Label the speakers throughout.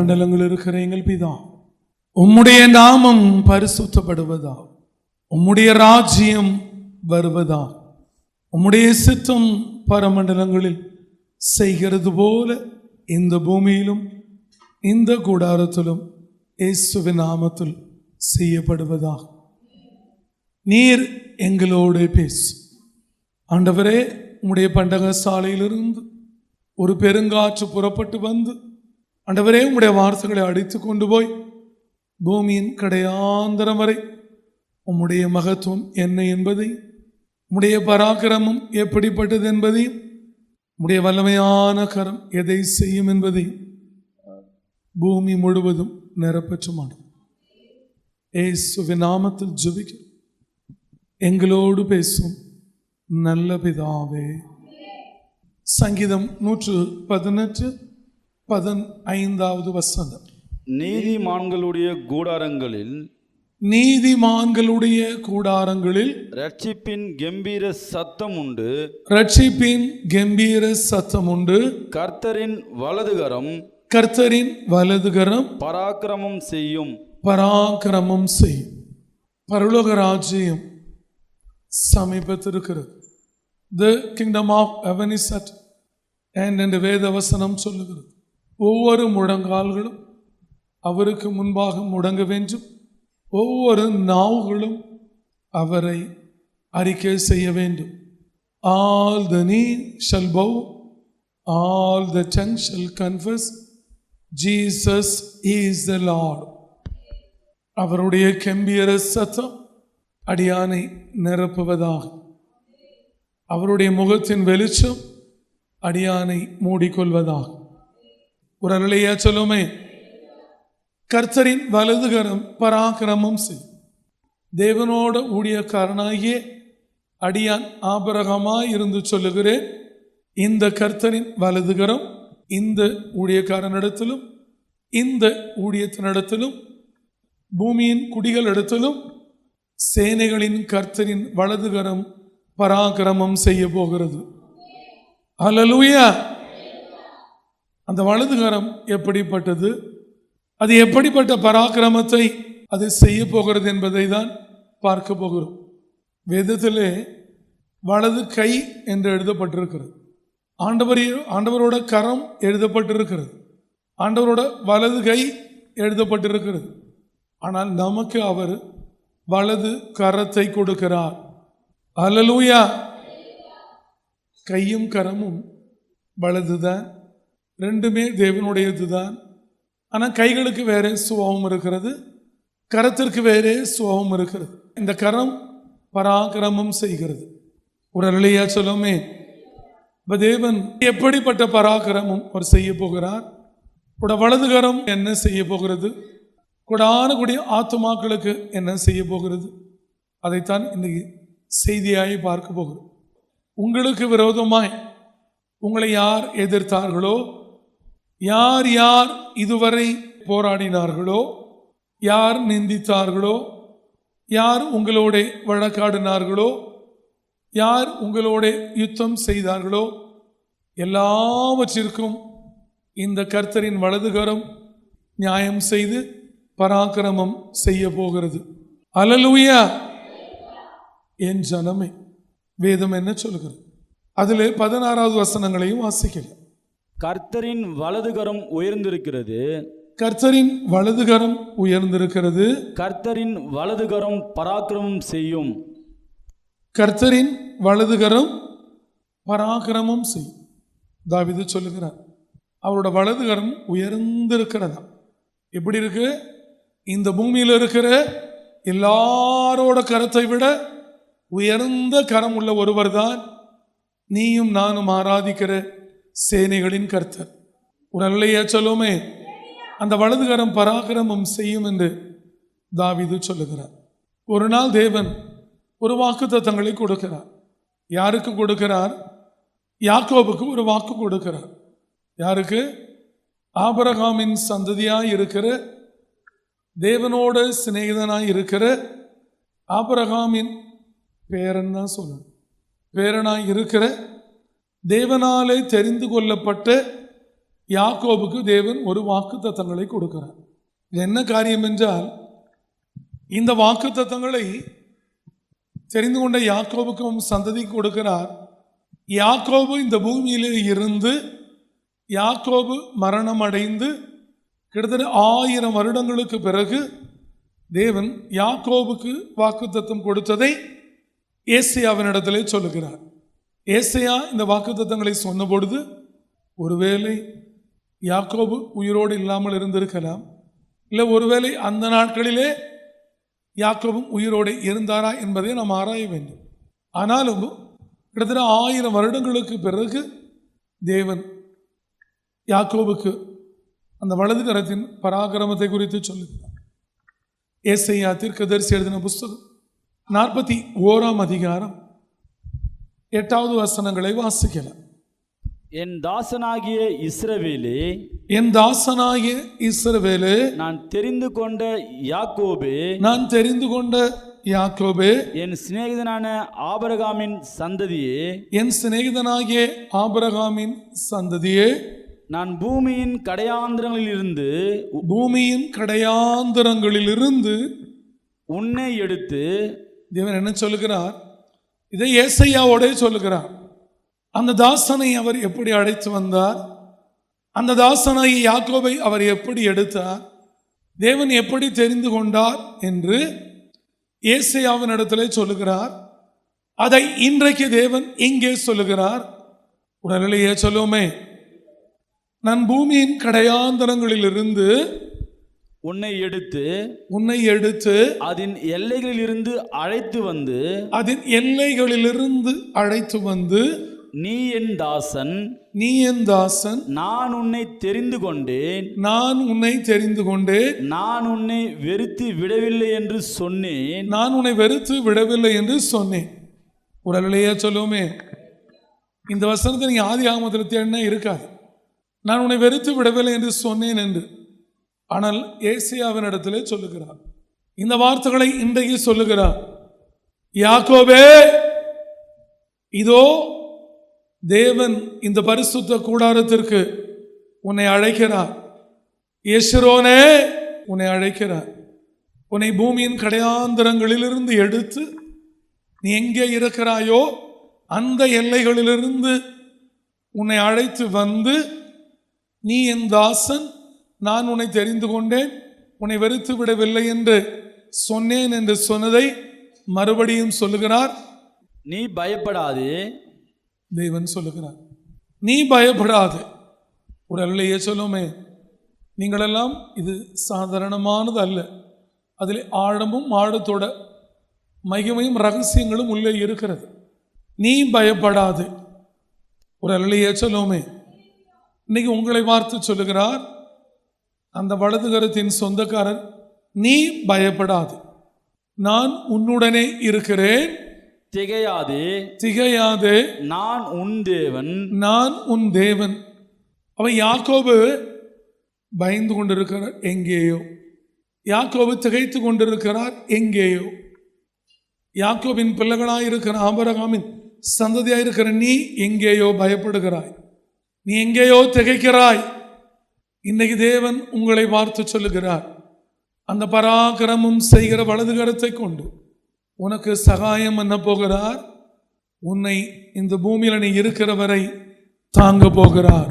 Speaker 1: பரமண்டலங்கள் இருக்கிற எங்கள் பிதா, உம்முடைய நாமம் பரிசுத்தப்படுவதா, உம்முடைய ராஜ்யம் வருவதா, உம்முடைய சித்தம் பரமண்டலங்களில் செய்கிறது போல இந்த பூமியிலும் இந்த கூடாரத்திலும் இயேசுவின் நாமத்தில் செய்யப்படுவதாக. நீர் எங்களோடு பேசு ஆண்டவரே. உம்முடைய பண்டக சாலையிலிருந்து ஒரு பெருங்காற்று புறப்பட்டு வந்து ஆண்டவரே உம்முடைய வார்த்தைகளை அடித்து கொண்டு போய் பூமியின் கடையாந்தரம் வரை உம்முடைய மகத்துவம் என்ன என்பதையும், உம்முடைய பராக்கிரமம் எப்படிப்பட்டது என்பதையும், உம்முடைய வல்லமையான கரம் எதை செய்யும் என்பதையும் பூமி முழுவதும் நிரப்பற்றுமாடும். இயேசுவின் நாமத்தில் ஜெபிக்கிறோம் எங்களோடு பேசும் நல்ல பிதாவே. சங்கீதம் 118:15 வசனம்.
Speaker 2: நீதிமான்களுடைய கூடாரங்களில் ரட்சிப்பின் கம்பீர சத்தம் உண்டு.
Speaker 1: ரட்சிப்பின் கம்பீர சத்தம் உண்டு.
Speaker 2: கர்த்தரின் வலதுகரம் பராக்கிரமம் செய்யும்.
Speaker 1: பரலோக ராஜ்யம் சமீபத்திருக்கிறது. The kingdom of heaven is at hand என்று வேதவசனம் சொல்லுகிறது. ஒவ்வொரு முழங்கால்களும் அவருக்கு முன்பாக முடங்க வேண்டும். ஒவ்வொரு நாவுகளும் அவரை அறிக்கை செய்ய வேண்டும். All the knee shall bow, all the tongue shall confess Jesus is the Lord. அவருடைய கம்பீர சத்தம் அடியானை நிரப்புவதாக. அவருடைய முகத்தின் வெளிச்சம் அடியானை மூடிக்கொள்வதாக. ஒரு அல்லேலூயா சொல்லுமே. கர்த்தரின் வலதுகரம் பராக்கிரமம் செய். தேவனோட ஊழியக்காரனாகிய அடியான் ஆபிரகாமாய் இருந்து சொல்லுகிறேன், இந்த கர்த்தரின் வலதுகரம் இந்த ஊழியக்காரனிடத்திலும் இந்த ஊழியத்தினிடத்திலும் பூமியின் குடிகளிடத்திலும் சேனைகளின் கர்த்தரின் வலதுகரம் பராக்கிரமம் செய்ய போகிறது. அல்லேலூயா. அந்த வலதுகரம் எப்படிப்பட்டது, அது எப்படிப்பட்ட பராக்கிரமத்தை அது செய்ய போகிறது என்பதை தான் பார்க்க போகிறோம். வேதத்திலே வலது கை என்று எழுதப்பட்டிருக்கிறது. ஆண்டவரோட கரம் எழுதப்பட்டிருக்கிறது. ஆண்டவரோட வலது கை எழுதப்பட்டிருக்கிறது. ஆனால் நமக்கு அவர் வலது கரத்தை கொடுக்கிறார். அல்லேலூயா. கையும் கரமும் வலதுதான், ரெண்டுமே தேவனுடையது தான். ஆனால் கைகளுக்கு வேற சுபாவம் இருக்கிறது, கரத்திற்கு வேறே சுபாவம் இருக்கிறது. இந்த கரம் பராக்கிரமம் செய்கிறது. ஒரு அல்லேலூயா சொல்லுமே. தேவன் எப்படிப்பட்ட பராக்கிரமம் அவர் செய்ய போகிறார்? வலதுகரம் என்ன செய்ய போகிறது? கொடான கூடிய ஆத்துமாக்களுக்கு என்ன செய்ய போகிறது? அதைத்தான் இன்னைக்கு செய்தியாய் பார்க்க போகிறோம். உங்களுக்கு விரோதமாய் உங்களை யார் எதிர்த்தார்களோ, யார் யார் இதுவரை போராடினார்களோ, யார் நிந்தித்தார்களோ, யார் உங்களோட வழக்காடினார்களோ, யார் உங்களோட யுத்தம் செய்தார்களோ, எல்லாவற்றிற்கும் இந்த கர்த்தரின் வலதுகரம் நியாயம் செய்து பராக்கிரமம் செய்ய போகிறது. அல்லேலூயா. என் ஜனமே, வேதம் என்ன சொல்கிறது? அதிலே 16வது வசனங்களையும் வாசிக்கலாம்.
Speaker 2: கர்த்தரின் வலதுகரம் உயர்ந்திருக்கிறது.
Speaker 1: கர்த்தரின் வலதுகரம் உயர்ந்திருக்கிறது.
Speaker 2: கர்த்தரின் வலதுகரம் பராக்கிரமம் செய்யும்.
Speaker 1: கர்த்தரின் வலதுகரம் பராக்கிரமம் செய்யும். தாவீது சொல்லுகிறார், அவரோட வலதுகரம் உயர்ந்திருக்கிறதா. எப்படி இருக்கு? இந்த பூமியில் இருக்கிற எல்லாரோட கரத்தை விட உயர்ந்த கரம் உள்ள ஒருவர் தான் நீயும் நானும் ஆராதிக்கிற சேனைகளின் கர்த்தர். ஒரு அல்லேலூயா சொல்லுமே. அந்த வலதுகரம் பராக்கிரமம் செய்யும் என்று தாவீது சொல்லுகிறார். ஒரு நாள் தேவன் ஒரு வாக்குத்தத்தங்களை கொடுக்கிறார். யாருக்கு கொடுக்கிறார்? யாக்கோபுக்கு ஒரு வாக்கு கொடுக்கிறார். யாருக்கு? ஆபிரகாமின் சந்ததியாய் இருக்கிற, தேவனோட சிநேகிதனாய் இருக்கிற ஆபிரகாமின் பேரன் தான் சொல்லணும். பேரனாய் இருக்கிற, தேவனாலே தெரிந்து கொள்ளப்பட்ட யாக்கோபுக்கு தேவன் ஒரு வாக்குத்தத்தங்களை கொடுக்கிறார். இது என்ன காரியம் என்றால், இந்த வாக்குத்தத்தங்களை தெரிந்து கொண்ட யாக்கோபுக்கும் சந்ததிக்கு கொடுக்கிறார். யாக்கோபு இந்த பூமியிலே இருந்து, யாக்கோபு மரணம் அடைந்து கிட்டத்தட்ட 1000 வருடங்களுக்கு பிறகு தேவன் யாக்கோபுக்கு வாக்குத்தத்தம் கொடுத்ததை ஏசாயாவினிடத்திலே சொல்லுகிறார். ஏசாயா இந்த வாக்குத்தத்தங்களை சொன்ன பொழுது ஒருவேளை யாக்கோபு உயிரோடு இல்லாமல் இருந்திருக்கலாம், இல்லை ஒருவேளை அந்த நாட்களிலே யாக்கோபும் உயிரோடு இருந்தாரா என்பதை நாம் ஆராய வேண்டும். ஆனாலும் கிட்டத்தட்ட 1000 வருடங்களுக்கு பிறகு தேவன் யாக்கோபுக்கு அந்த வலது கரத்தின் பராக்கிரமத்தை குறித்து சொல்லுகிறார். ஏசாயா தீர்க்கதரிசி எழுதின புஸ்தகம் 41ஆம் அதிகாரம் 8வது வசனங்களை வாசிக்கலாம்.
Speaker 2: என் தாசனாகிய இஸ்ரவேலே,
Speaker 1: என் தாசனாகிய இஸ்ரவேலே,
Speaker 2: நான் தெரிந்து கொண்ட யாக்கோபே,
Speaker 1: நான் தெரிந்து கொண்ட யாக்கோபே,
Speaker 2: என் சிநேகிதனான ஆபிரகாமின் சந்ததியே,
Speaker 1: என் சிநேகிதனாகிய ஆபிரகாமின் சந்ததியே,
Speaker 2: நான் பூமியின் கடையாந்திரங்களிலிருந்து
Speaker 1: பூமியின் கடையாந்திரங்களிலிருந்து
Speaker 2: உன்னை எடுத்து.
Speaker 1: தேவன் என்ன சொல்லுகிறார்? இதை ஏசாயாவோட சொல்லுகிறார். அந்த தாசனை அவர் எப்படி அழைத்து வந்தார், அந்த தாசனாகி யாக்கோபை அவர் எப்படி எடுத்தார், தேவன் எப்படி தெரிந்து கொண்டார் என்று ஏசாயாவின் இடத்திலே சொல்லுகிறார். அதை இன்றைக்கு தேவன் இங்கே சொல்லுகிறார். உடனடியே சொல்லுவோமே, நான் பூமியின் கடையாந்தரங்களிலிருந்து
Speaker 2: உன்னை எடுத்து அதன் எல்லைகளிலிருந்து அழைத்து வந்து நீ என் தாசன், நான் உன்னை தெரிந்து கொண்டேன், நான் உன்னை வெறுத்து விடவில்லை என்று சொன்னேன்.
Speaker 1: உடனடியே சொல்லுவோமே, இந்த வசனத்தை நீங்க ஆதி ஆகமத்தில் தேடினா இருக்காது. நான் உன்னை வெறுத்து விடவில்லை என்று சொன்னேன் என்று. ஆனால் ஏசாயாவின் இடத்திலே சொல்லுகிறார். இந்த வார்த்தைகளை இன்றைக்கு சொல்லுகிறார். யாக்கோபே, இதோ தேவன் இந்த பரிசுத்த கூடாரத்திற்கு உன்னை அழைக்கிறார். எஸ்ரோனே, உன்னை அழைக்கிறார். உன்னை பூமியின் கடையாந்திரங்களிலிருந்து எடுத்து நீ எங்கே இருக்கிறாயோ அந்த எல்லைகளிலிருந்து உன்னை அழைத்து வந்து, நீ என் தாசன், நான் உன்னை தெரிந்து கொண்டேன், உன்னை வெறுத்து விடவில்லை என்று சொன்னேன் என்று சொன்னதை மறுபடியும் சொல்லுகிறார்.
Speaker 2: நீ பயப்படாதே,
Speaker 1: தேவன் சொல்லுகிறார், நீ பயப்படாதே. ஒரு அல்லையே சொல்லுமே, நீங்களெல்லாம் இது சாதாரணமானது அல்ல, அதில் ஆழமும் ஆழத்தோட மகிமையும் ரகசியங்களும் உள்ளே இருக்கிறது. நீ பயப்படாது. ஒரு அல்லையே சொல்லுமே, இன்னைக்கு உங்களை பார்த்து சொல்லுகிறார் அந்த வலது கரத்தின் சொந்தக்காரர், நீ பயப்படாது, நான் உன்னுடனே இருக்கிறேன், திகையாதே,
Speaker 2: நான் உன் தேவன்.
Speaker 1: அவன் யாக்கோபு பயந்து கொண்டிருக்கிறார் எங்கேயோ, யாக்கோபு திகைத்து கொண்டிருக்கிறார் எங்கேயோ. யாக்கோபின் பிள்ளைகளாயிருக்கிற ஆபிரகாமின் சந்ததியாயிருக்கிற நீ எங்கேயோ பயப்படுகிறாய், நீ எங்கேயோ திகைக்கிறாய். இன்னைக்கு தேவன் உங்களை பார்த்து சொல்லுகிறார், அந்த பராக்கிரமம் செய்கிற வலது கரத்தை கொண்டு உனக்கு சகாயம் பண்ண போகிறார். உன்னை இந்த பூமியில் நீ இருக்கிற வரை தாங்க போகிறார்.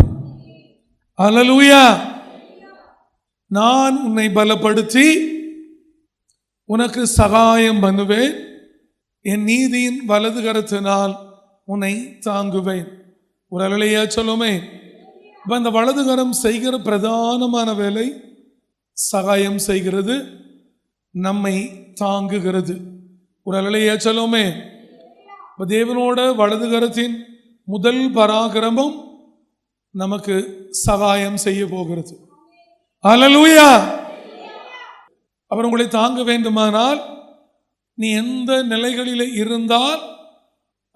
Speaker 1: அல்லேலூயா. நான் உன்னை பலப்படுத்தி உனக்கு சகாயம் பண்ணுவேன், என் நீதியின் வலது கரத்தினால் உன்னை தாங்குவேன். ஒரு அல்லேலூயா சொல்லுமே. இந்த வலது கரம் செய்கிற பிரதானமான வேலை சகாயம் செய்கிறது, நம்மை தாங்குகிறது. ஒரு அல்லேலூயா சொல்லுமே. தேவனோட வலது கரத்தின் முதல் பராக்கிரமம் நமக்கு சகாயம் செய்ய போகிறது. அல்லேலூயா. அவர் உங்களை தாங்க வேண்டுமானால் நீ எந்த நிலைகளிலே இருந்தால்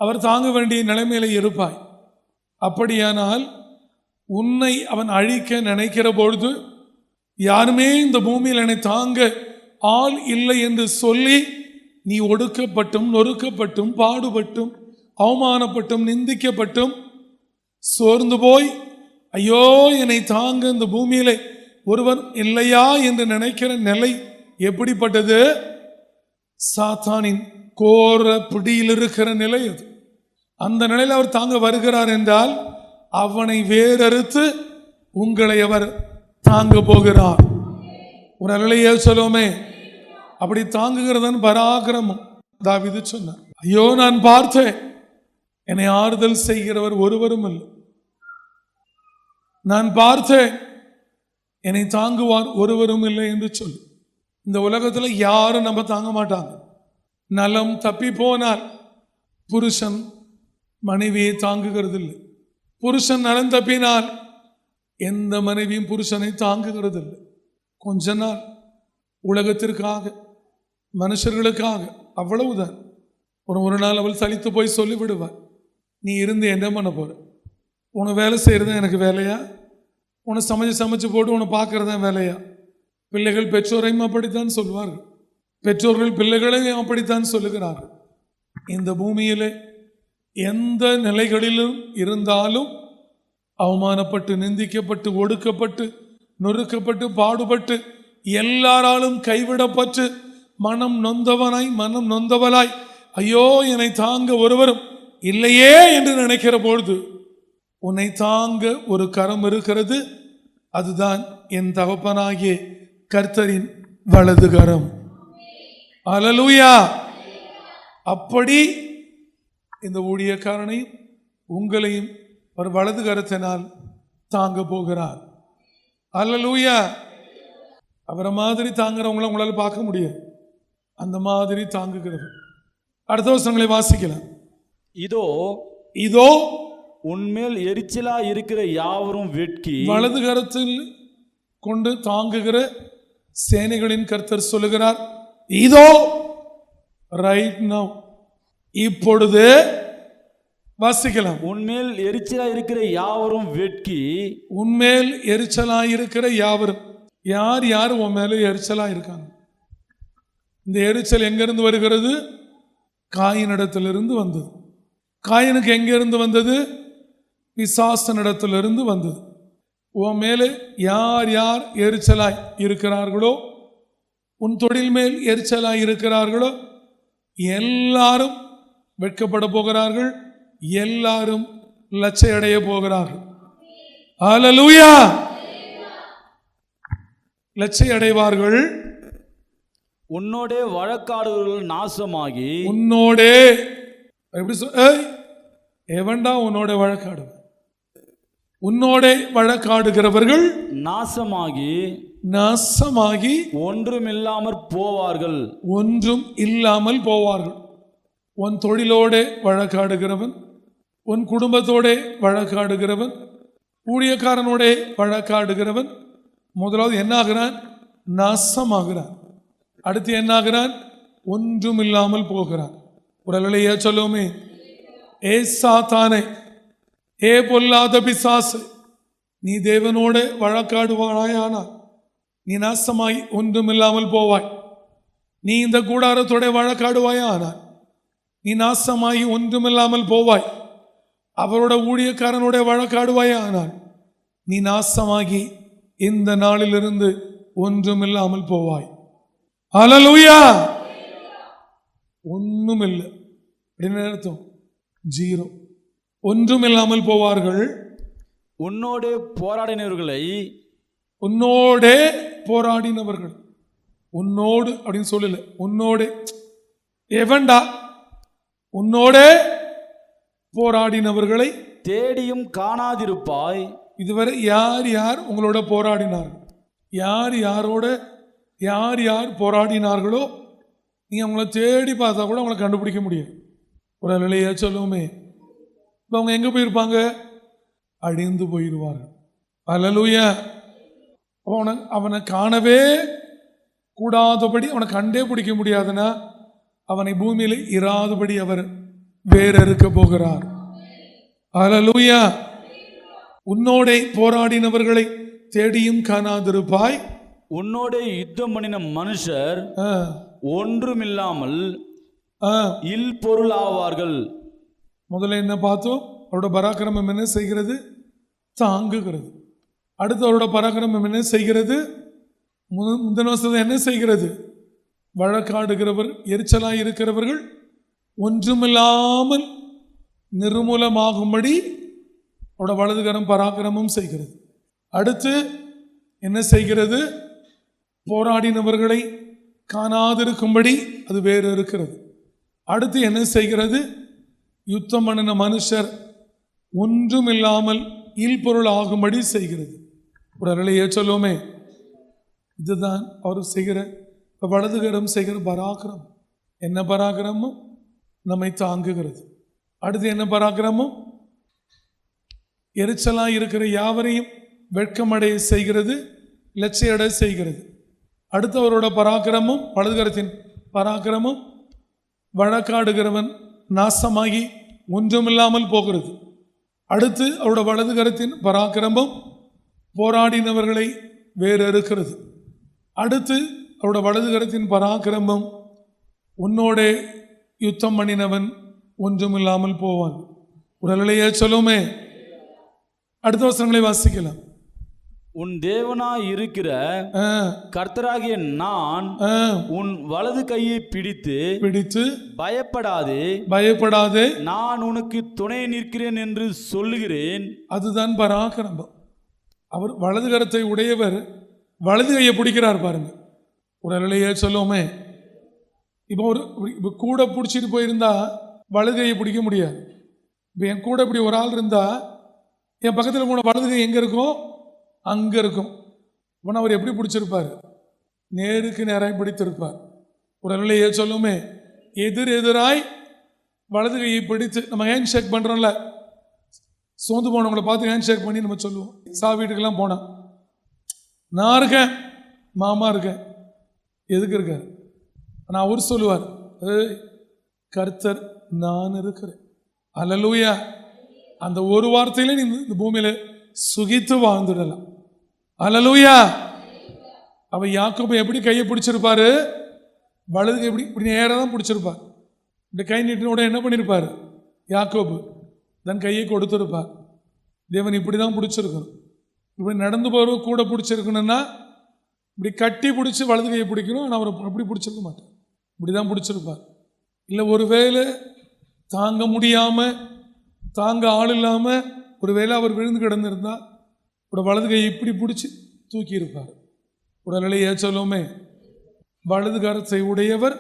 Speaker 1: அவர் தாங்க வேண்டிய நிலைமையில இருப்பாய். அப்படியானால் உன்னை அவன் அழிக்க நினைக்கிற பொழுது, யாருமே இந்த பூமியில் என்னை தாங்க ஆள் இல்லை என்று சொல்லி நீ ஒடுக்கப்பட்டும் நொறுக்கப்பட்டும் பாடுபட்டும் அவமானப்பட்டும் நிந்திக்கப்பட்டும் சோர்ந்து போய் ஐயோ என்னை தாங்க இந்த பூமியிலே ஒருவர் இல்லையா என்று நினைக்கிற நிலை எப்படிப்பட்டது? சாத்தானின் கோர பிடியில் இருக்கிற நிலை அது. அந்த நிலையில் அவர் தாங்க வருகிறார் என்றால் அவனை வேறறுத்து உங்களை அவர் தாங்க போகிறார். ஒரு அலையே சொல்லுமே, அப்படி தாங்குகிறதன் பராக்கிரமம். தாவீது சொன்னார், ஐயோ நான் பார்த்தேன், என்னை ஆறுதல் செய்கிறவர் ஒருவரும் இல்லை. நான் பார்த்தேன், என்னை தாங்குவார் ஒருவரும் இல்லை என்று சொல்லி. இந்த உலகத்தில் யாரும் நம்ம தாங்க மாட்டாங்க. நலம் தப்பி போனால் புருஷன் மனைவியை தாங்குகிறது இல்லை. புருஷன் நலம் தப்பினால் எந்த மனைவியும் புருஷனை தாங்குகிறது இல்லை. கொஞ்ச நாள் உலகத்திற்காக, மனுஷர்களுக்காக, அவ்வளவுதான். ஒரு நாள் அவள் சலித்து போய் சொல்லி விடுவார், நீ இருந்து என்ன பண்ண போற? உனக்கு வேலை செய்யறது எனக்கு வேலையா? உன்னை சமைச்சு போட்டு உன்னை பார்க்கறதா வேலையா? பிள்ளைகள் பெற்றோரையும் அப்படித்தான் சொல்வார்கள், பெற்றோர்கள் பிள்ளைகளையும் அப்படித்தான் சொல்லுகிறார்கள். இந்த பூமியிலே எந்த நிலைகளிலும் இருந்தாலும் அவமானப்பட்டு, நிந்திக்கப்பட்டு, ஒடுக்கப்பட்டு, நொறுக்கப்பட்டு, பாடுபட்டு, எல்லாராலும் கைவிடப்பட்டு, மனம் நொந்தவளாய் ஐயோ என்னை தாங்க ஒருவரும் இல்லையே என்று நினைக்கிற பொழுது உன்னை தாங்க ஒரு கரம் இருக்கிறது. அதுதான் என் தகப்பனாகிய கர்த்தரின் வலது கரம். அல்லேலூயா. அப்படி இந்த ஊழியக்காரனையும் உங்களையும் ஒரு வலது கரத்தினால் தாங்க போகிறார். அல்லேலூயா. அவரை மாதிரி தாங்குறவங்களை உங்களால் பார்க்க முடியாது, அந்த மாதிரி தாங்குகிறது. அடுத்த வசனங்களை வாசிக்கலாம்.
Speaker 2: இதோ உன்மேல் எரிச்சலா இருக்கிற யாவரும் வெட்கி.
Speaker 1: வலது கரத்தில் கொண்டு தாங்குகிற சேனைகளின் கர்த்தர் சொல்லுகிறார், இதோ ரைட் நவ், இப்பொழுது. வாசிக்கலாம்.
Speaker 2: உன்மேல் எரிச்சலா இருக்கிற யாவரும் வெட்கி.
Speaker 1: உன்மேல் எரிச்சலா இருக்கிற யாவரும். யார் யார் உன் மேல எரிச்சலா இருக்காங்க? இந்த எரிச்சல் எங்கிருந்து வருகிறது? காயினிடத்திலிருந்து வந்தது. காயினுக்கு எங்கிருந்து வந்தது? பிசாசனிடத்திலிருந்து வந்தது. உன் மேலே யார் யார் எரிச்சலாய் இருக்கிறார்களோ, உன் தொழில் மேல் எரிச்சலாய் இருக்கிறார்களோ, எல்லாரும் வெட்கப்பட போகிறார்கள், எல்லாரும் லட்சையடைய போகிறார்கள். அல்லேலூயா. லட்சை அடைவார்கள்.
Speaker 2: உன்னோடே வழக்காடுகள் நாசமாகி.
Speaker 1: உன்னோடே எப்படி எவன்டா உன்னோட வழக்காடு? உன்னோட வழக்காடுகிறவர்கள் நாசமாகி ஒன்றும் இல்லாமல் போவார்கள். உன் தொழிலோட வழக்காடுகிறவன், உன் குடும்பத்தோட வழக்காடுகிறவன், ஊழியக்காரனோட வழக்காடுகிறவன் முதலாவது என்ன ஆகிறான்? நாசமாகிறான். அடுத்து என்ன ஆகிறான்? ஒன்றும் இல்லாமல் போகிறான். ஒரு அல்லேலூயா சொல்லுமே. ஏ சாத்தானே, ஏ பொல்லாத பிசாசு, நீ தேவனோட வழக்காடுவாயானால் நீ நாசமாய் ஒன்றும் இல்லாமல் போவாய். நீ இந்த கூடாரத்தோட வழக்காடுவாயானால் நீ நாசமாகி ஒன்றும் இல்லாமல் போவாய். அவரோட ஊழியக்காரனோட வழக்காடுவாயானால் நீ நாசமாகி இந்த நாளிலிருந்து ஒன்றும் இல்லாமல் போவாய். அல்லேலூயா. ஒன்றும் இல்லை என்ன அர்த்தம்? ஜீரோ. ஒன்றும் இல்லாமல் போவார்கள்.
Speaker 2: உன்னோடு போராடினவர்கள்.
Speaker 1: உன்னோடு அப்படின்னு சொல்லல, உன்னோடு. எவன்டா? உன்னோட போராடினவர்களை
Speaker 2: தேடியும் காணாதிருப்பாய்.
Speaker 1: இதுவரை யார் யார் உங்களோட போராடினார்கள், யார் யார் போராடினார்களோ நீ அவங்கள தேடி பார்த்தா கூட அவங்கள கண்டுபிடிக்க முடியாது. ஒரு நிலையா சொல்லுவோமே, இப்போ அவங்க எங்கே போயிருப்பாங்க? அழிந்து போயிடுவார்கள். அல்லேலூயா. அவனை காணவே கூடாதபடி, அவனை கண்டே பிடிக்க முடியாதுன்னா அவனை பூமியில் இராதபடி அவர் வேறறுக்க போகிறார். அல்லேலூயா. உன்னோட போராடினவர்களை தேடியும் காணாதிருப்பாய்.
Speaker 2: உன்னோட யுத்தம் பண்ணின மனுஷர் ஒன்றுமில்லாமல் இல் பொருள் ஆவார்கள்.
Speaker 1: முதல்ல என்ன பார்த்தோம்? அவரோட பராக்கிரமம் என்ன செய்கிறது? தாங்குகிறது. அடுத்து அவரோட பராக்கிரமம் என்ன செய்கிறது? முந்தின வருஷம் என்ன செய்கிறது? வழக்காடுகிறவர், எரிச்சலாய் இருக்கிறவர்கள் ஒன்றுமில்லாமல் நிர்மூலமாகும்படி அவரோட வலதுகரம் பராக்கிரமம் செய்கிறது. அடுத்து என்ன செய்கிறது? போராடினவர்களை காணாதிருக்கும்படி அது வேறு இருக்கிறது. அடுத்து என்ன செய்கிறது? யுத்தம் பண்ணின மனுஷர் ஒன்றுமில்லாமல் இல்பொருள் ஆகும்படி செய்கிறது. ஒரு அருளையே சொல்லுவோமே, இதுதான் அவர் செய்கிற வலதுகரம் செய்கிற பராக்கிரமம். என்ன பராக்கிரமம்? நம்மை தாங்குகிறது. அடுத்து என்ன பராக்கிரமம்? எரிச்சலாக இருக்கிற யாவரையும் வெட்கமடைய செய்கிறது, லட்சியடைய செய்கிறது. அடுத்து அவரோட பராக்கிரமம், வலதுகரத்தின் பராக்கிரமம், வழக்காடுகிறவன் நாசமாகி ஒன்றுமில்லாமல் போகிறது. அடுத்து அவரோட வலதுகரத்தின் பராக்கிரமம் போராடினவர்களை வேறு இருக்கிறது. அடுத்து அவரோட வலதுகரத்தின் பராக்கிரமம் உன்னோட யுத்தம் பண்ணினவன் ஒன்றுமில்லாமல் போவான். உடலையே சொல்லுமே. அடுத்த வசனங்களை வாசிக்கலாம்.
Speaker 2: உன் தேவனாய் இருக்கிற கர்த்தராகிய நான் உன் வலது கையை பிடித்து பயப்படாதே நான் உனக்கு துணை நிற்கிறேன் என்று சொல்லுகிறேன். அதுதான் பராக்கிரமம். அவர் வலது கரத்தை உடையவர் வலது கையை பிடிக்கிறார் பாருங்க. உடலையே சொல்லுவோமே. இப்போ கூட பிடிச்சிட்டு போயிருந்தா வலது கையை பிடிக்க முடியாது. இப்போ என் கூட இப்படி ஒரு ஆள் இருந்தா என் பக்கத்தில் போன வலது கை எங்கே இருக்கும்? அங்கே இருக்கும். ஆனால் அவர் எப்படி பிடிச்சிருப்பார்? நேருக்கு நேராய் பிடித்திருப்பார். உடலையே சொல்லுமே. எதிராய் வலது கையை பிடித்து நம்ம ஹேண்ட் ஷேக் பண்ணுறோம்ல, சோர்ந்து போனவங்களை பார்த்து ஹேண்ட் ஷேக் பண்ணி நம்ம சொல்லுவோம். வீட்டுக்கெல்லாம் போனால் நான் இருக்கேன், மாமா இருக்கேன், எதுக்கு இருக்கார்? ஆனால் அவர் சொல்லுவார், கர்த்தர் நான் இருக்கிறேன். அல்லேலூயா. அந்த ஒரு வார்த்தையில நீ இந்த பூமியில சுகித்து வாழ்ந்துடலாம். அல்லேலூயா. அவ யாக்கோபு எப்படி கையை பிடிச்சிருப்பாரு? வலது கை இப்படி நேராக தான் பிடிச்சிருப்பார். இந்த கை நீட்டினோட என்ன பண்ணியிருப்பார்? யாக்கோபு தன் கையை கொடுத்துருப்பார். தேவன் இப்படி தான் பிடிச்சிருக்கணும். இப்படி நடந்து போகிற கூட பிடிச்சிருக்கணும்னா இப்படி கட்டி பிடிச்சி வலது கையை பிடிக்கணும். ஆனால் அவர் அப்படி பிடிச்சிருக்க மாட்டார், இப்படி தான் பிடிச்சிருப்பார். இல்லை ஒருவேளை தாங்க முடியாமல், தாங்க ஆள் இல்லாமல் ஒருவேளை அவர் விழுந்து கிடந்திருந்தால் வலது கையை இப்படி பிடிச்சி தூக்கி இருப்பார். உடலையே சொல்லுமே. வலது கரத்தை உடையவர்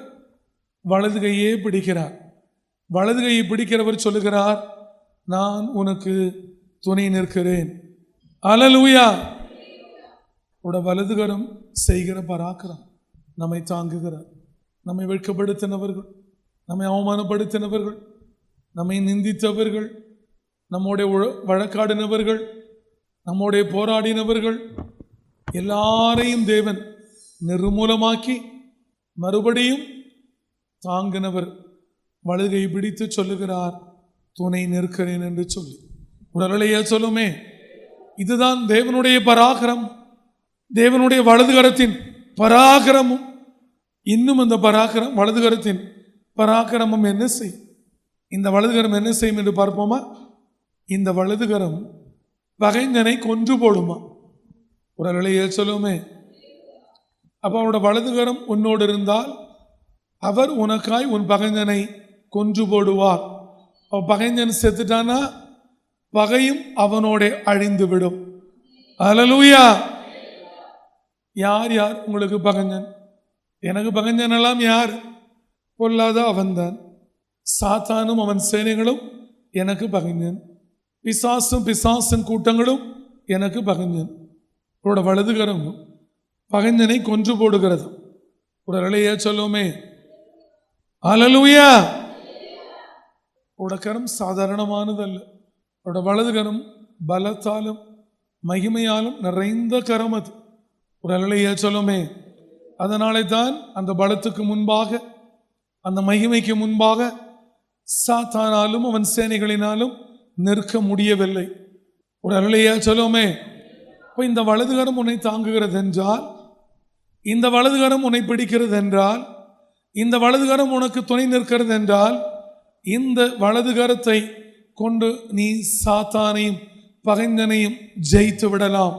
Speaker 2: வலது கையே பிடிக்கிறார். வலது கையை பிடிக்கிறவர் சொல்லுகிறார், நான் உனக்கு துணை நிற்கிறேன். அல்லேலூயா. வலதுகரம் செய்கிற பராக்கிரம் நம்மை தாங்குகிறார். நம்மை வெட்கப்படுத்தினவர்கள், நம்மை அவமானப்படுத்தினவர்கள், நம்மை நிந்தித்தவர்கள், நம்முடைய வழக்காடினவர்கள், நம்முடைய போராடினவர்கள் எல்லாரையும் தேவன் நிர்மூலமாக்கி மறுபடியும் தாங்கினவர் வலதுகை பிடித்து சொல்லுகிறார், துணை நிற்கிறேன் என்று சொல்லி. உடலையே சொல்லுமே. இதுதான் தேவனுடைய பராக்கிரம், தேவனுடைய வலதுகரத்தின் பராக்கிரமும். இன்னும் அந்த பராக்கிரம், வலதுகரத்தின் பராக்கிரமம் என்ன செய்யும்? இந்த வலதுகரம் என்ன செய்யும் என்று பார்ப்போமா? இந்த வலதுகரம் பகைஞனை கொன்று போடுமா? ஒரு அலையே சொல்லுமே. அப்போ அவனோட வலதுகரம் உன்னோடு இருந்தால் அவர் உனக்காய் உன் பகைஞனை கொன்று போடுவார். பகைஞன் செத்துட்டானா பகையும் அவனோட அழிந்து விடும். அல்லேலூயா. யார் யார் உங்களுக்கு பகைஞன்? எனக்கு பகைஞன் எல்லாம் யார்? பொல்லாத அவன்தான். சாத்தானும் அவன் சேனைகளும் எனக்கு பகைஞன். பிசாசின் கூட்டங்களும் எனக்கு பகைஞன். அவரோட வலதுகரம் பகைஞனை கொன்று போடுகிறது. ஒரு அலையே சொல்லுமே. அல்லேலூயா. அவரோட கரம் சாதாரணமானதல்ல. அவரோட வலதுகரம் பலத்தாலும் மகிமையாலும் நிறைந்த கரம். அது ஒரு அலையே சொல்லுமே. அதனாலே தான் அந்த பலத்துக்கு முன்பாக, அந்த மகிமைக்கு முன்பாக சாத்தானாலும் அவன் சேனைகளினாலும் நிற்க முடியவில்லை. ஒரு அலையா சொல்லுமே. இப்போ இந்த வலதுகரம் உன்னை தாங்குகிறது என்றால், இந்த வலதுகரம் உன்னை பிடிக்கிறது என்றால், இந்த வலதுகரம் உனக்கு துணை நிற்கிறது என்றால், இந்த வலதுகரத்தை கொண்டு நீ சாத்தானையும்
Speaker 1: பகைஞனையும் ஜெயித்து விடலாம்.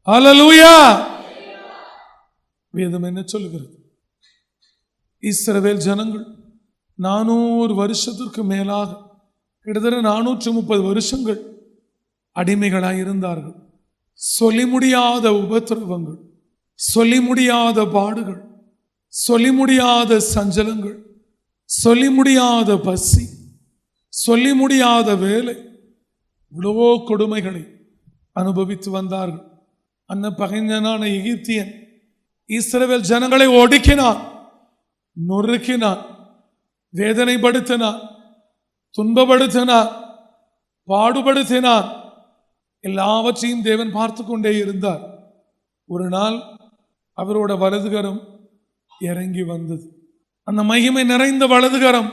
Speaker 1: அல்லேலூயா. வேதம் என்ன சொல்லுகிறது? இஸ்ரவேல் ஜனங்கள் 400 வருஷத்திற்கு மேலாக கிட்டத்தட்ட 430 வருஷங்கள் அடிமைகளாயிருந்தார்கள். சொல்லி முடியாத உபத்திரவங்கள், சொல்லி முடியாத பாடுகள், சொல்லி முடியாத சஞ்சலங்கள், சொல்லி முடியாத பசி, சொல்லி முடியாத வேலை, இவ்வளவோ கொடுமைகளை அனுபவித்து வந்தார்கள். அந்த பகைஞனான எகிப்தியன் இஸ்ரவேல் ஜனங்களை ஒடுக்கினான், நொறுக்கினான், வேதனைப்படுத்தினான், துன்பப்படுத்தினான், பாடுபடுத்தினான். எல்லாவற்றையும் தேவன் பார்த்து கொண்டே இருந்தார். ஒரு நாள் அவரோட வலதுகரம் இறங்கி வந்தது. அந்த மகிமை நிறைந்த வலதுகரம்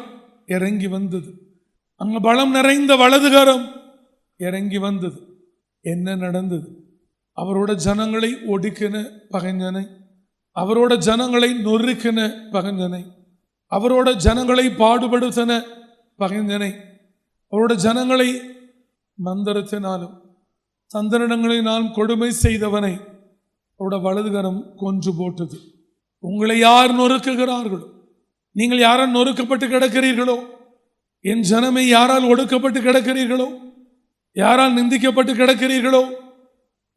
Speaker 1: இறங்கி வந்தது. அங்க பலம் நிறைந்த வலதுகரம் இறங்கி வந்தது. என்ன நடந்தது? அவரோட ஜனங்களை ஒடுக்கின பகைஞனை, அவரோட ஜனங்களை நொறுக்கின பகைஞனை, அவரோட ஜனங்களை பாடுபடுத்தின பகைஞனை, அவரோட ஜனங்களை மந்திரத்தினாலும் தந்திரங்களினாலும் கொடுமை செய்தவனை அவரோட வலதுகரம் கொன்று போட்டது. உங்களை யார் நொறுக்குகிறார்களோ, நீங்கள் யாரால் நொறுக்கப்பட்டு கிடக்கிறீர்களோ, என் ஜனமே யாரால் ஒடுக்கப்பட்டு கிடக்கிறீர்களோ, யாரால் நிந்திக்கப்பட்டு கிடக்கிறீர்களோ,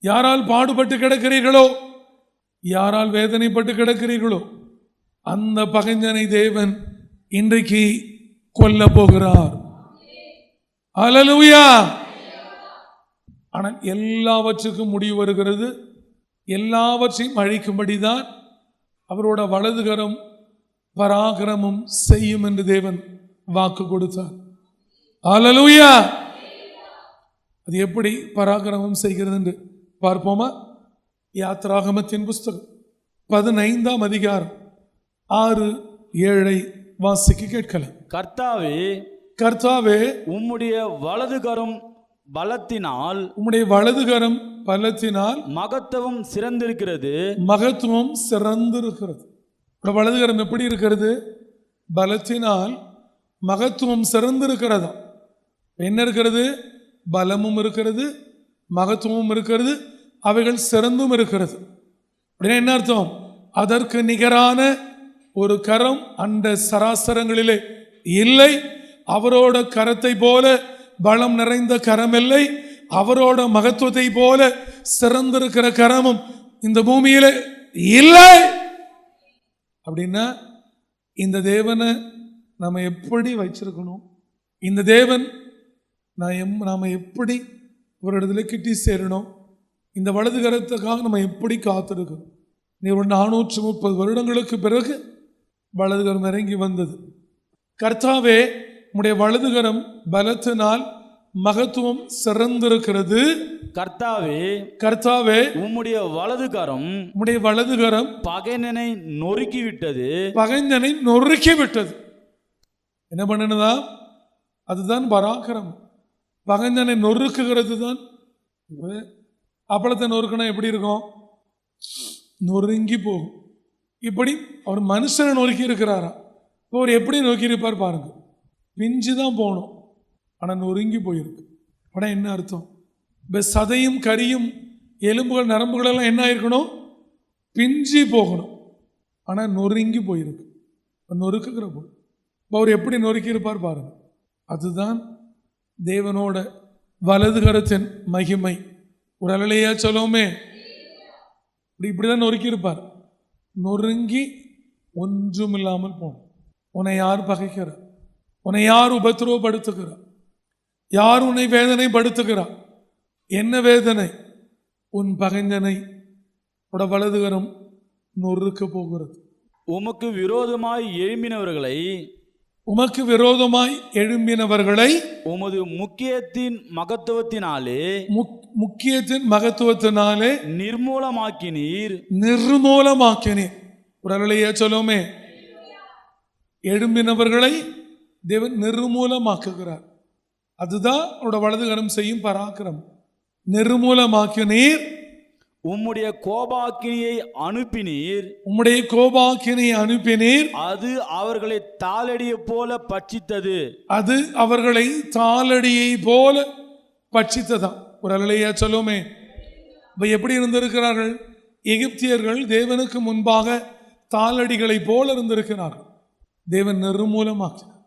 Speaker 1: யாரால் பாடுபட்டு கிடக்கிறீர்களோ, யாரால் வேதனைப்பட்டு கிடக்கிறீர்களோ, அந்த பகைஞனை தேவன் இன்றைக்கு கொல்ல போகிறார். அல்லேலூயா. ஆனால் எல்லாவற்றுக்கும் முடிவு வருகிறது. எல்லாவற்றையும் அழிக்கும்படிதான் அவரோட வலதுகரம் பராக்கிரமம் செய்யும் என்று தேவன் வாக்கு கொடுத்தார். அல்லேலூயா. அது எப்படி பராக்கிரமம் செய்கிறது என்று பார்ப்போமா? யாத்ராகமத்தின் புஸ்தகம் 15ஆம் அதிகாரம் 6-7 வாசிக்க கேட்கலாம்.
Speaker 3: கர்த்தாவே,
Speaker 1: கர்த்தாவே,
Speaker 3: உம்முடைய வலதுகரம் பலத்தினால்,
Speaker 1: உம்முடைய வலதுகரம் பலத்தினால்
Speaker 3: மகத்துவம் சிறந்திருக்கிறது,
Speaker 1: மகத்துவம் சிறந்திருக்கிறது. வலதுகரம் எப்படி இருக்கிறது? பலத்தினால் மகத்துவம் சிறந்திருக்கிறதா. என்ன இருக்கிறது? பலமும் இருக்கிறது, மகத்துவமும் இருக்கிறது, அவைகள் சிறந்தும் இருக்கிறது. அப்படின்னா என்ன அர்த்தம்? அதற்கு நிகரான ஒரு கரம் அந்த சராசரங்களிலே இல்லை. அவரோட கரத்தை போல பலம் நிறைந்த கரம் இல்லை. அவரோட மகத்துவத்தை போல சிறந்திருக்கிற கரமும் இந்த பூமியில இல்லை. அப்படின்னா இந்த தேவனை நம்ம எப்படி வச்சிருக்கணும்? இந்த தேவன் நாம எப்படி ஒரு இடத்துல கிட்டி சேரணும்? இந்த வலது கரத்துக்காக நம்ம எப்படி காத்திருக்கணும்? ஒரு 430 வருடங்களுக்கு பிறகு வலதுகரம் இறங்கி வந்தது. கர்த்தாவே, உம்முடைய வலதுகரம் பலத்தினால் மகத்துவம் சிறந்திருக்கிறது.
Speaker 3: கர்த்தாவே,
Speaker 1: கர்த்தாவே,
Speaker 3: உம்முடைய வலதுகரம்,
Speaker 1: உம்முடைய வலதுகரம்
Speaker 3: பகைஞனை நொறுக்கி விட்டது,
Speaker 1: பகைஞனை நொறுக்கி விட்டது. என்ன பண்ணுனதா? அதுதான் பராக்கிரமம். பகைஞனை நொறுக்குகிறது தான். அப்பளத்தை நொறுக்கினா எப்படி இருக்கும்? நொறுங்கி போகும். இப்படி அவர் மனுஷனை நொறுக்கி இருக்கிறாரா? இப்போ அவர் எப்படி நொறுக்கி இருப்பார் பாருங்க. பிஞ்சு தான் போகணும், ஆனால் நொறுங்கி போயிருக்கு. ஆனால் என்ன அர்த்தம்? இப்போ சதையும் கரியும் எலும்புகள் நரம்புகள் எல்லாம் என்ன ஆயிருக்கணும்? பிஞ்சு போகணும், ஆனால் நொறுங்கி போயிருக்கு. நொறுக்குகிற போது அவர் எப்படி நொறுக்கி இருப்பார் பாருங்க. அதுதான் தேவனோட வலது கரத்தின் மகிமை. ஒரு அலையா சொல்லுவோமே, இப்படிதான் நொறுக்கி இருப்பார். நொறுங்கி ஒன்றும் இல்லாமல் போகணும். உன்னை யார் பகைக்கிறார்? உன்னை யார் உபத்திரவப்படுத்துகிறார்? யார் உன்னை வேதனைப்படுத்துகிறார்? என்ன வேதனை? உன் பகைஞனை வலதுகரம் நொறுக்க போகிறது.
Speaker 3: உமக்கு விரோதமாய் எழும்பினவர்களை,
Speaker 1: உமக்கு விரோதமாய் எழும்பினவர்களை
Speaker 3: உமது முக்கியத்தின் மகத்துவத்தினாலே,
Speaker 1: முக்கியத்தின் மகத்துவத்தினாலே
Speaker 3: நிர்மூலமாக்கினீர்,
Speaker 1: நிர்மூலமாக்கினீர். ஒரு அலையா சொல்லுமே, எழும்பினவர்களை தேவன் நிர்மூலமாக்குகிறார். அதுதான் அவரோட வலதுகரம் செய்யும் பராக்கிரமம். நிர்மூலமாக்கினீர்.
Speaker 3: உம்முடைய கோபாக்கினியை அனுப்பினீர்,
Speaker 1: உம்முடைய கோபாக்கினியை அனுப்பினீர்.
Speaker 3: அது அவர்களை தாளடியை போல பட்சித்தது,
Speaker 1: அது அவர்களை தாளடியை போல பட்சித்ததாம். ஒரு அல்லேலூயா சொல்லுமே. இப்போ எப்படி இருந்திருக்கிறார்கள்? எகிப்தியர்கள் தேவனுக்கு முன்பாக தாளடிகளை போல இருந்திருக்கிறார்கள். தேவன் நிர்மூலமாக்கினார்.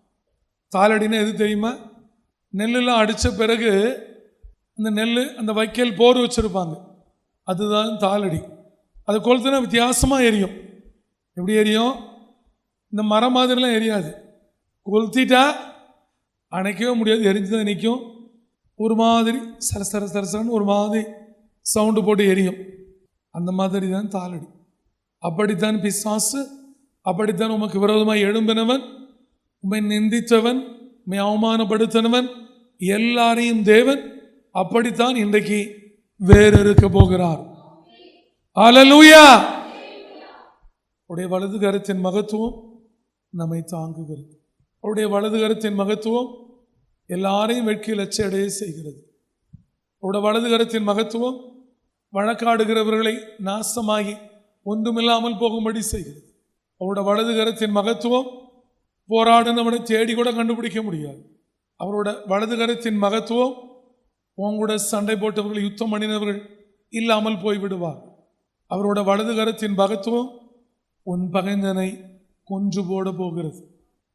Speaker 1: தாளடினா எது தெரியுமா? நெல்லெல்லாம் அடித்த பிறகு அந்த நெல் அந்த வைக்கல் போர் வச்சுருப்பாங்க, அதுதான் தாளடி. அதை கொளுத்துனா வித்தியாசமாக எரியும். எப்படி எரியும்? இந்த மரம் மாதிரிலாம் எரியாது. கொளுத்திட்டா அணைக்கவே முடியாது, எரிஞ்சு தான் நிற்கும். ஒரு மாதிரி சரசரன்னு ஒரு மாதிரி சவுண்டு போட்டு எரியும். அந்த மாதிரி தான் தாளடி. அப்படித்தான் பிசாசு, அப்படித்தான் உமக்கு விரோதமாக எழும்பினவன், உம்மை நிந்தித்தவன், உம்மை அவமானப்படுத்தினவன், எல்லாரையும் தேவன் அப்படித்தான் இன்றைக்கு வேறறுக்க போகிறார். அல்லேலூயா. அவருடைய வலது கரத்தின் மகத்துவம் நம்மை தாங்குகிறது. அவருடைய வலது கரத்தின் மகத்துவம் எல்லாரையும் வெட்கி லட்சடைய செய்கிறது. அவருடைய வலது கரத்தின் மகத்துவம் வழக்காடுகிறவர்களை நாசமாகி ஒன்றுமில்லாமல் போகும்படி செய்கிறது. அவருடைய வலது கரத்தின் மகத்துவம் போராடினவனை தேடி கூட கண்டுபிடிக்க முடியாது. அவரோட வலது கரத்தின் மகத்துவம் உங்களோட சண்டை போட்டவர்கள், யுத்தம் பண்ணினவர்கள் இல்லாமல் போய்விடுவார். அவரோட வலது கரத்தின் மகத்துவம் உன் பகைஞனை கொன்று போட போகிறது.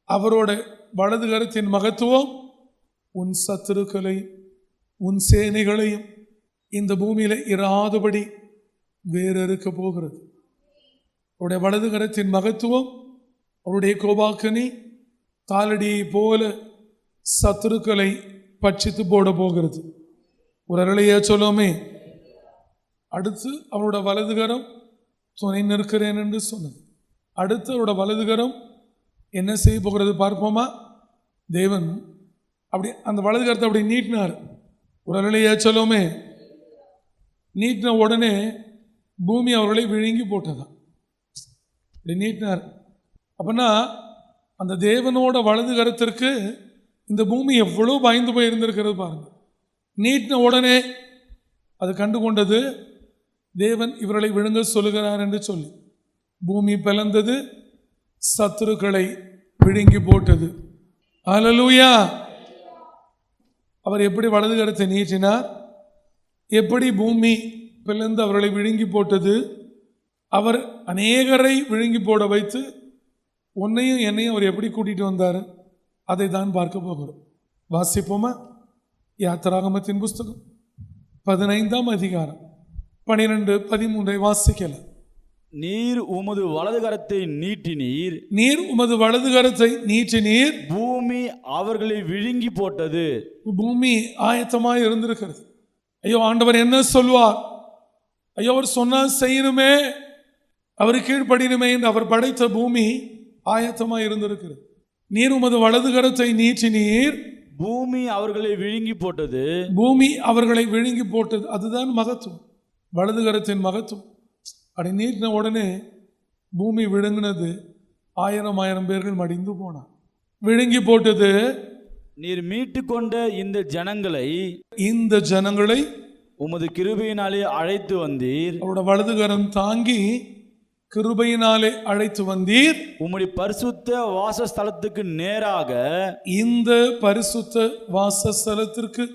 Speaker 1: அவரோட வலது கரத்தின் மகத்துவம் உன் சத்துருக்களை, உன் சேனைகளையும் இந்த பூமியில இராதபடி வேறறுக்க போகிறது. அவருடைய வலது கரத்தின் மகத்துவம் அவருடைய கோபாக்கனி தாளடியை போல சத்துருக்களை பட்சித்து போட போகிறது. ஒரு அருளையா சொல்லுமே. அடுத்து அவரோட வலதுகரம் துணை நிற்கிறேன் என்று சொன்னது. அடுத்து அவரோட வலதுகரம் என்ன செய்ய போகிறது பார்ப்போமா? தேவன் அப்படி அந்த வலதுகரத்தை அப்படி நீட்டினார். ஒரு அருளையா சொல்லுமே. நீட்டின உடனே பூமி அவர்களை விழுங்கி போட்டதான். அப்படி நீட்டினார். அப்படின்னா அந்த தேவனோட வலது கரத்திற்கு இந்த பூமி எவ்வளோ பயந்து போய் இருந்திருக்கிறது பாருங்க. நீட்டின உடனே அது கண்டு கொண்டது தேவன் இவர்களை விழுங்க சொல்லுகிறார் என்று சொல்லி பூமி பிளந்தது, சத்துருக்களை விழுங்கி போட்டது. அல்லேலூயா. அவர் எப்படி வலது கரத்தை நீட்டினார்? எப்படி பூமி பிளந்து அவர்களை விழுங்கி போட்டது? அவர் அநேகரை விழுங்கி போட வைத்து உன்னையும் என்னையும் அவர் எப்படி கூட்டிட்டு வந்தார்? அதை தான் பார்க்க போகிறோம். வாசிப்போமா? யாத்திராகமத்தின் புஸ்தகம் 15ஆம் அதிகாரம் 12-13 வாசிக்கல.
Speaker 3: நீர் உமது வலது கரத்தை நீட்டினீர்,
Speaker 1: நீர் உமது வலது கரத்தை நீட்டினீர்,
Speaker 3: பூமி அவர்களை விழுங்கி போட்டது.
Speaker 1: பூமி ஆயத்தமாய் இருந்திருக்கிறது. ஐயோ ஆண்டவர் என்ன சொல்வார்? ஐயோ அவர் சொன்னா செய்யணுமே, அவர் கீழ்ப்படினுமே என்று அவர் படைத்த பூமி ஆயத்தமாய் இருந்திருக்கிறது. நீர் உமது வலது கரத்தை நீட்டினீர்,
Speaker 3: பூமி அவர்களை விழுங்கி போட்டது.
Speaker 1: பூமி அவர்களை விழுங்கி போட்டது. அதுதான் மகத்துவம், வலது கரத்தின் மகத்துவம். அப்படி நீட்டின உடனே பூமி விழுங்கினது. 1000 பேர்கள் மடிந்து போனார். விழுங்கி போட்டது.
Speaker 3: நீர் மீட்டு கொண்ட இந்த ஜனங்களை உமது கிருபையினாலே அழைத்து வந்தீர்.
Speaker 1: அவரோட வலது கரம் தாங்கி கிருபையினாலே அழைத்து வந்தீர்.
Speaker 3: உம்முடைய பரிசுத்த வாசஸ்தலத்துக்கு நேராக,
Speaker 1: இந்த பரிசுத்த வாசஸ்தலத்திற்கு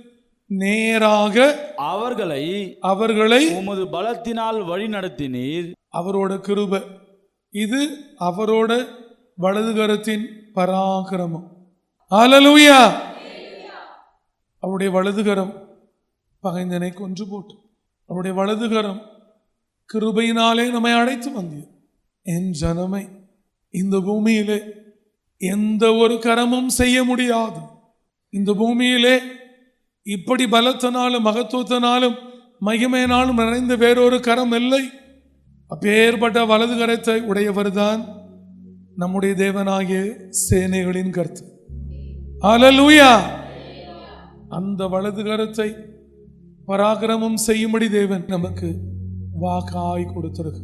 Speaker 1: நேராக அவர்களை
Speaker 3: உமது பலத்தினால் வழி நடத்தினீர்.
Speaker 1: அவரோட கிருபை இது, அவரோட வலது கரத்தின் பராக்கிரமம். அல்லேலூயா. அவருடைய வலதுகரம் பகைஞனை கொன்று போட்டு, அவருடைய வலதுகரம் கிருபையினாலே நம்மை அழைத்து வந்தீர். என் ஜனமை, இந்த பூமியிலே எந்த ஒரு கரமும் செய்ய முடியாது. இந்த பூமியிலே இப்படி பலத்தினாலும் மகத்துவத்தினாலும் மகிமையினாலும் நிறைந்த வேறொரு கரம் இல்லை. அப்பேற்பட்ட வலது கரத்தை உடையவர் தான் நம்முடைய தேவனாகிய சேனைகளின் கர்த்தர். அல்லேலூயா. அந்த வலது கரத்தை பராக்கிரமம் செய்யும்படி தேவன் நமக்கு வாக்காய் கொடுத்திருக்கு.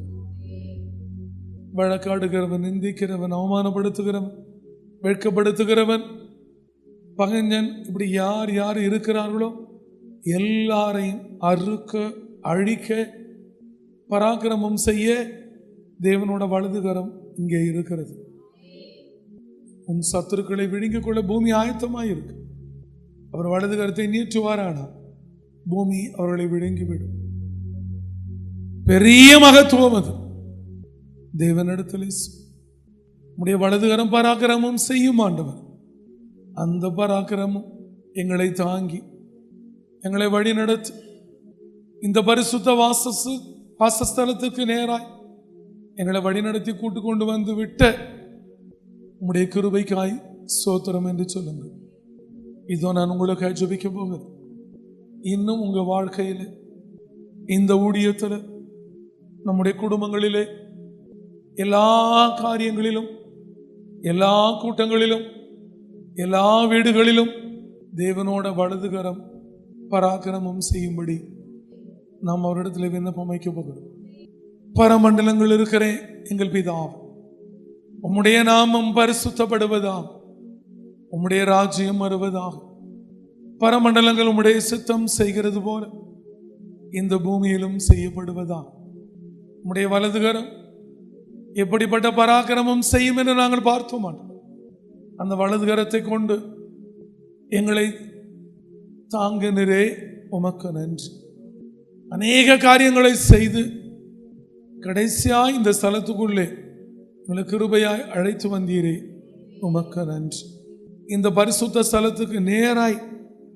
Speaker 1: வழக்காடுகிறவன், நிந்திக்கிறவன், அவமானப்படுத்துகிறவன், வெட்கப்படுத்துகிறவன், பகைஞன், இப்படி யார் யார் இருக்கிறார்களோ எல்லாரையும் அறுக்க, அழிக்க, பராக்கிரமம் செய்ய தேவனோட வலதுகரம் இங்கே இருக்கிறது. உன் சத்துருக்களை விழுங்கிக் கொள்ள பூமி ஆயத்தமாக இருக்கு. அவர் வலதுகரத்தை நீட்டுவாரானால் பூமி அவர்களை விழுங்கிவிடும். பெரிய மகத்துவம் அது. தேவனிடத்தில் உம்முடைய வலதுகரம் பராக்கிரமம் செய்யும் ஆண்டவர். அந்த பராக்கிரமம் எங்களை தாங்கி எங்களை வழி நடத்தி இந்த பரிசுத்த வாசஸ்தலத்துக்கு நேராய் எங்களை வழி நடத்தி கூட்டு கொண்டு வந்து விட்ட உம்முடைய கிருபைக்காய் ஸ்தோத்திரம் என்று சொல்லுங்கள். இதோ நான் உங்களுக்கு ஜெபிக்க போகிறேன். இன்னும் உங்க வாழ்க்கையில், இந்த ஊழியத்தில், நம்முடைய குடும்பங்களிலே, எல்லா காரியங்களிலும், எல்லா கூட்டங்களிலும், எல்லா வீடுகளிலும் தேவனோட வலதுகரம் பராக்கிரமம் செய்யும்படி நாம் அவரிடத்தில் விண்ணப்பம் வைக்க போகிறோம். பரமண்டலங்கள் இருக்கிற எங்கள் பிதாவே, உம்முடைய நாமம் பரிசுத்தப்படுவதாக, உம்முடைய ராஜ்யம் வருவதாக. பரமண்டலங்கள் உம்முடைய சித்தம் செய்கிறது போல இந்த பூமியிலும் செய்யப்படுவதாக. உம்முடைய வலதுகரம் எப்படிப்பட்ட பராக்கிரமம் செய்யும் என்று நாங்கள் பார்த்தோம். அந்த வலதுகரத்தை கொண்டு எங்களை தாங்கினரே, உமக்கு நன்றி. அநேக காரியங்களை செய்து கடைசியாய் இந்த ஸ்தலத்துக்குள்ளே எங்களை கிருபையாய் அழைத்து வந்தீரே, உமக்கு நன்றி. இந்த பரிசுத்த ஸ்தலத்துக்கு நேராய்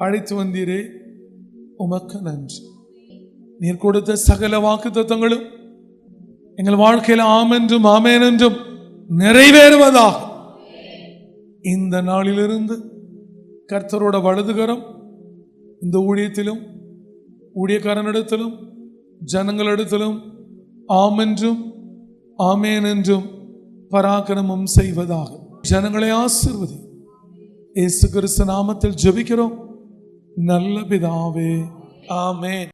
Speaker 1: அழைத்து வந்தீரே, உமக்கு நன்றி. நீர் கொடுத்த சகல வாக்குத்தத்தங்களும் எங்கள் வாழ்க்கையில் ஆமென்றும் ஆமென் என்றும் நிறைவேறுவதாக. இந்த நாளிலிருந்து கர்த்தரோட வலதுகரம் இந்த ஊழியத்திலும், ஊழியக்காரனிடத்திலும், ஜனங்களிடத்திலும் ஆமென்றும் ஆமென் என்றும் பராக்கிரமம் செய்வதாக. ஜனங்களை ஆசீர்வதி. இயேசு கிறிஸ்து நாமத்தில் ஜெபிக்கிறோம் நல்ல பிதாவே, ஆமென்.